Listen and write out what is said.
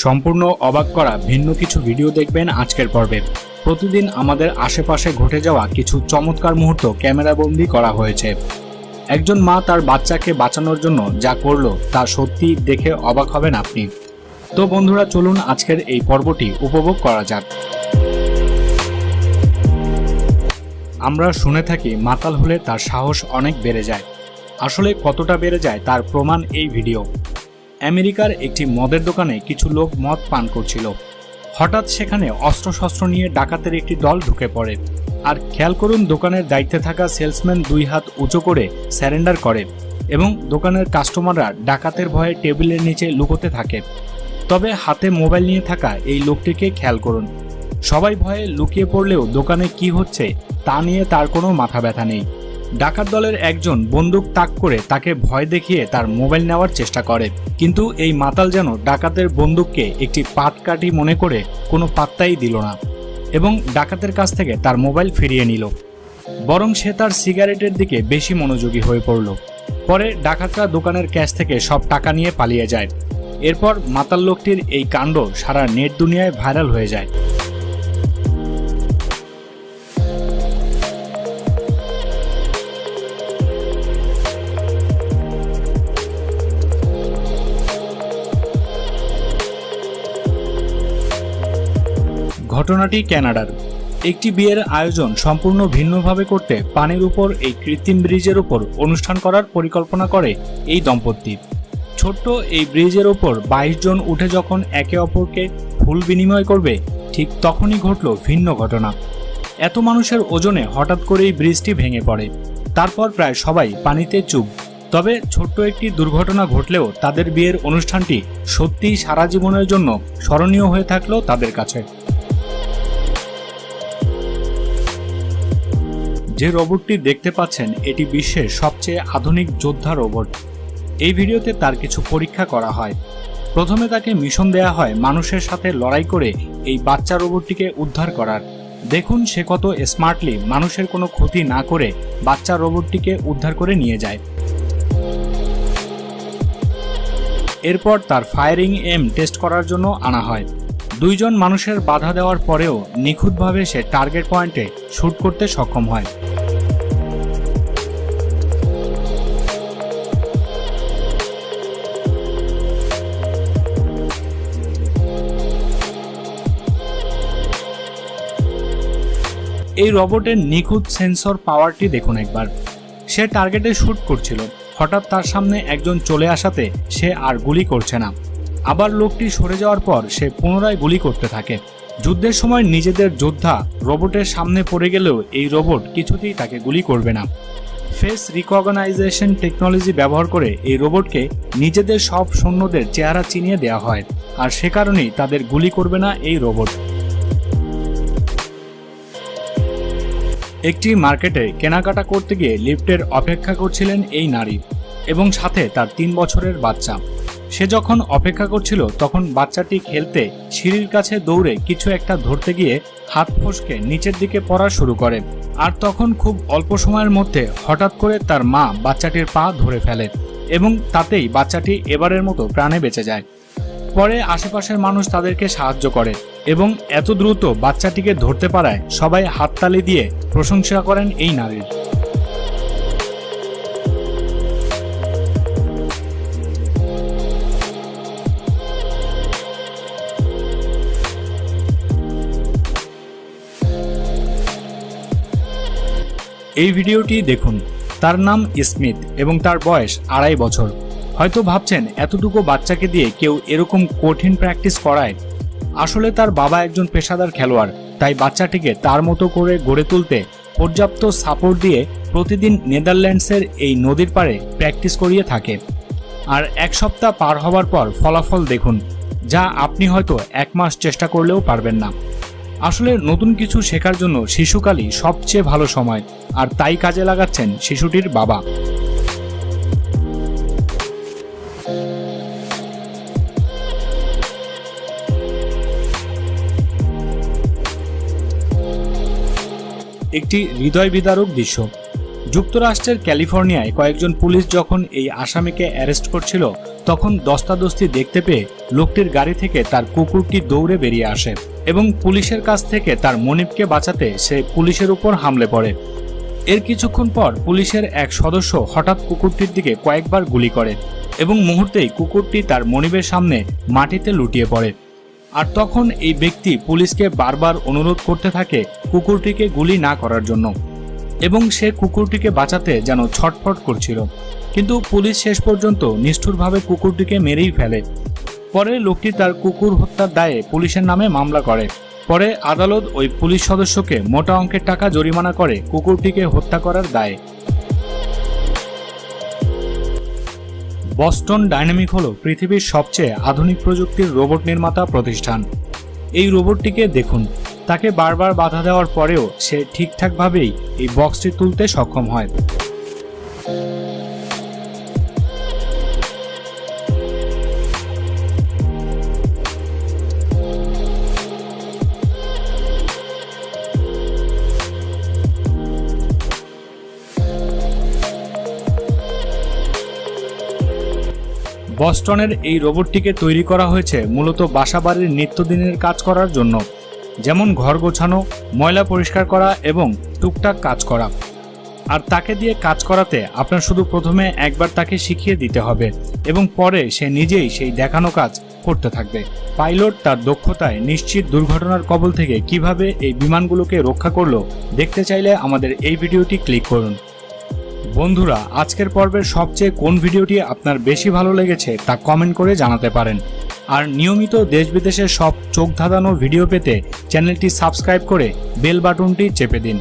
সম্পূর্ণ অবাক করা ভিন্ন কিছু ভিডিও দেখবেন আজকের পর্বে। প্রতিদিন আমাদের আশেপাশে ঘটে যাওয়া কিছু চমৎকার মুহূর্ত ক্যামেরাবন্দি করা হয়েছে। একজন মা তার বাচ্চাকে বাঁচানোর জন্য যা করলো তা সত্যি দেখে অবাক হবেন আপনি। তো বন্ধুরা, চলুন আজকের এই পর্বটি উপভোগ করা যাক। আমরা শুনে থাকি মাতাল হলে তার সাহস অনেক বেড়ে যায়। আসলে কতটা বেড়ে যায় তার প্রমাণ এই ভিডিও। আমেরিকার একটি মদের দোকানে কিছু লোক মদ পান করছিল। হঠাৎ সেখানে অস্ত্রশস্ত্র নিয়ে ডাকাতের একটি দল ঢুকে পড়ে। আর খেয়াল করুন, দোকানের দায়িত্বে থাকা সেলসম্যান 2 হাত উঁচু করে স্যারেন্ডার করে এবং দোকানের কাস্টমাররা ডাকাতের ভয়ে টেবিলের নিচে লুকোতে থাকে। তবে হাতে মোবাইল নিয়ে থাকা এই লোকটিকে খেয়াল করুন। সবাই ভয়ে লুকিয়ে পড়লেও দোকানে কি হচ্ছে তা নিয়ে তার কোনো মাথা ব্যথা নেই। ডাকাত দলের একজন বন্দুক তাক করে তাকে ভয় দেখিয়ে তার মোবাইল নেওয়ার চেষ্টা করে, কিন্তু এই মাতাল যেন ডাকাতের বন্দুককে একটি পাটকাঠি মনে করে কোনো পাত্তাই দিল না এবং ডাকাতের কাছ থেকে তার মোবাইল ফিরিয়ে নিল। বরং সে তার সিগারেটের দিকে বেশি মনোযোগী হয়ে পড়ল। পরে ডাকাতরা দোকানের ক্যাশ থেকে সব টাকা নিয়ে পালিয়ে যায়। এরপর মাতাল লোকটির এই কাণ্ড সারা নেট দুনিয়ায় ভাইরাল হয়ে যায়। ঘটনাটি কানাডার। একটি বিয়ের আয়োজন সম্পূর্ণ ভিন্নভাবে করতে পানির উপর এই কৃত্রিম ব্রিজের উপর অনুষ্ঠান করার পরিকল্পনা করে এই দম্পতি। ছোট্ট এই ব্রিজের উপর 22 জন উঠে যখন একে অপরকে ফুল বিনিময় করবে, ঠিক তখনই ঘটল ভিন্ন ঘটনা। এত মানুষের ওজনে হঠাৎ করেই ব্রিজটি ভেঙে পড়ে। তারপর প্রায় সবাই পানিতে চুপ। তবে ছোট্ট একটি দুর্ঘটনা ঘটলেও তাদের বিয়ের অনুষ্ঠানটি সত্যিই সারা জীবনের জন্য স্মরণীয় হয়ে থাকলো তাদের কাছে। যে রোবটটি দেখতে পাচ্ছেন, এটি বিশ্বের সবচেয়ে আধুনিক যোদ্ধা রোবট। এই ভিডিওতে তার কিছু পরীক্ষা করা হয়। প্রথমে তাকে মিশন দেয়া হয় মানুষের সাথে লড়াই করে এই বাচ্চা রোবটটিকে উদ্ধার করার। দেখুন সে কত স্মার্টলি মানুষের কোনো ক্ষতি না করে বাচ্চা রোবটটিকে উদ্ধার করে নিয়ে যায়। এরপর তার ফায়ারিং এম টেস্ট করার জন্য আনা হয়। 2 জন মানুষের বাধা দেওয়ার পরেও নিখুঁতভাবে সে টার্গেট পয়েন্টে শুট করতে সক্ষম হয়। এই রোবটের নিখুঁত সেন্সর পাওয়ারটি দেখুন একবার। সে টার্গেটে শুট করছিল, হঠাৎ তার সামনে একজন চলে আসাতে সে আর গুলি করছে না। আবার লোকটি সরে যাওয়ার পর সে পুনরায় গুলি করতে থাকে। যুদ্ধের সময় নিজেদের যোদ্ধা রোবটের সামনে পড়ে গেলেও এই রোবট কিছুতেই তাকে গুলি করবে না। ফেস রিকগনাইজেশন টেকনোলজি ব্যবহার করে এই রোবটকে নিজেদের সব সৈন্যদের চেহারা চিনিয়ে দেওয়া হয়, আর সে কারণেই তাদের গুলি করবে না এই রোবট। একটি মার্কেটে কেনাকাটা করতে গিয়ে লিফটের অপেক্ষা করছিলেন এই নারী এবং সাথে তার 3 বছরের বাচ্চা। সে যখন অপেক্ষা করছিল তখন বাচ্চাটি খেলতে সিঁড়ির কাছে দৌড়ে কিছু একটা ধরতে গিয়ে হাত ফসকে নিচের দিকে পড়া শুরু করে। আর তখন খুব অল্প সময়ের মধ্যে হঠাৎ করে তার মা বাচ্চাটির পা ধরে ফেলে এবং তাতেই বাচ্চাটি এবারের মতো প্রাণে বেঁচে যায়। পরে আশেপাশের মানুষ তাদেরকে সাহায্য করে এবং এত দ্রুত বাচ্চাটিকে ধরতে পারায় সবাই হাততালি দিয়ে প্রশংসা করেন এই নারীর। এই ভিডিওটি দেখুন। তার নাম স্মিথ এবং তার বয়স 2.5 বছর। হয়তো ভাবছেন এতটুকু বাচ্চাকে দিয়ে কেউ এরকম কঠিন প্র্যাকটিস করায়। আসলে তার বাবা একজন পেশাদার খেলোয়াড়, তাই বাচ্চাটিকে তার মতো করে গড়ে তুলতে পর্যাপ্ত সাপোর্ট দিয়ে প্রতিদিন নেদারল্যান্ডসের এই নদীর পাড়ে প্র্যাকটিস করিয়ে থাকে। আর 1 সপ্তাহ পার হওয়ার পর ফলাফল দেখুন, যা আপনি হয়তো 1 মাস চেষ্টা করলেও পারবেন না। আসলে নতুন কিছু শেখার জন্য শিশুকালই সবচেয়ে ভালো সময়, আর তাই কাজে লাগাচ্ছেন শিশুটির বাবা। একটি হৃদয় বিদারক দৃশ্য। যুক্তরাষ্ট্রের ক্যালিফোর্নিয়ায় কয়েকজন পুলিশ যখন এই আসামিকে অ্যারেস্ট করছিল, তখন দস্তাদস্তি দেখতে পেয়ে লোকটির গাড়ি থেকে তার কুকুরটি দৌড়ে বেরিয়ে আসে এবং পুলিশের কাছ থেকে তার মনিবকে বাঁচাতে সে পুলিশের উপর হামলে পড়ে। এর কিছুক্ষণ পর পুলিশের এক সদস্য হঠাৎ কুকুরটির দিকে কয়েকবার গুলি করে এবং মুহূর্তেই কুকুরটি তার মনিবের সামনে মাটিতে লুটিয়ে পড়ে। আর তখন এই ব্যক্তি পুলিশকে বারবার অনুরোধ করতে থাকে কুকুরটিকে গুলি না করার জন্য এবং সে কুকুরটিকে বাঁচাতে যেন ছটফট করছিল, কিন্তু পুলিশ শেষ পর্যন্ত নিষ্ঠুরভাবে কুকুরটিকে মেরেই ফেলে। পরে লোকটি তার কুকুর হত্যার দায়ে পুলিশের নামে মামলা করে। পরে আদালত ওই পুলিশ সদস্যকে মোটা অঙ্কের টাকা জরিমানা করে কুকুরটিকে হত্যা করার দায়ে। বস্টন ডাইনামিক হলো পৃথিবীর সবচেয়ে আধুনিক প্রযুক্তির রোবট নির্মাতা প্রতিষ্ঠান। এই রোবটটিকে দেখুন, তাকে বারবার বাধা দেওয়ার পরেও সে ঠিকঠাকভাবেই এই বক্সটি তুলতে সক্ষম হয়। বস্টনের এই রোবটটিকে তৈরি করা হয়েছে মূলত বাসাবাড়ির নিত্যদিনের কাজ করার জন্য, যেমন ঘর গোছানো, ময়লা পরিষ্কার করা এবং টুকটাক কাজ করা। আর তাকে দিয়ে কাজ করাতে আপনার শুধু প্রথমে একবার তাকে শিখিয়ে দিতে হবে এবং পরে সে নিজেই সেই দেখানো কাজ করতে থাকবে। পাইলট তার দক্ষতায় নিশ্চিত দুর্ঘটনার কবল থেকে কিভাবে এই বিমানগুলোকে রক্ষা করলো দেখতে চাইলে আমাদের এই ভিডিওটি ক্লিক করুন। বন্ধুরা, আজকের পর্বের সবচেয়ে কোন ভিডিওটি আপনার বেশি ভালো লেগেছে তা কমেন্ট করে জানাতে পারেন। আর নিয়মিত দেশ বিদেশের সব চোখ ধাঁধানো ভিডিও পেতে চ্যানেলটি সাবস্ক্রাইব করে বেল বাটনটি চেপে দিন।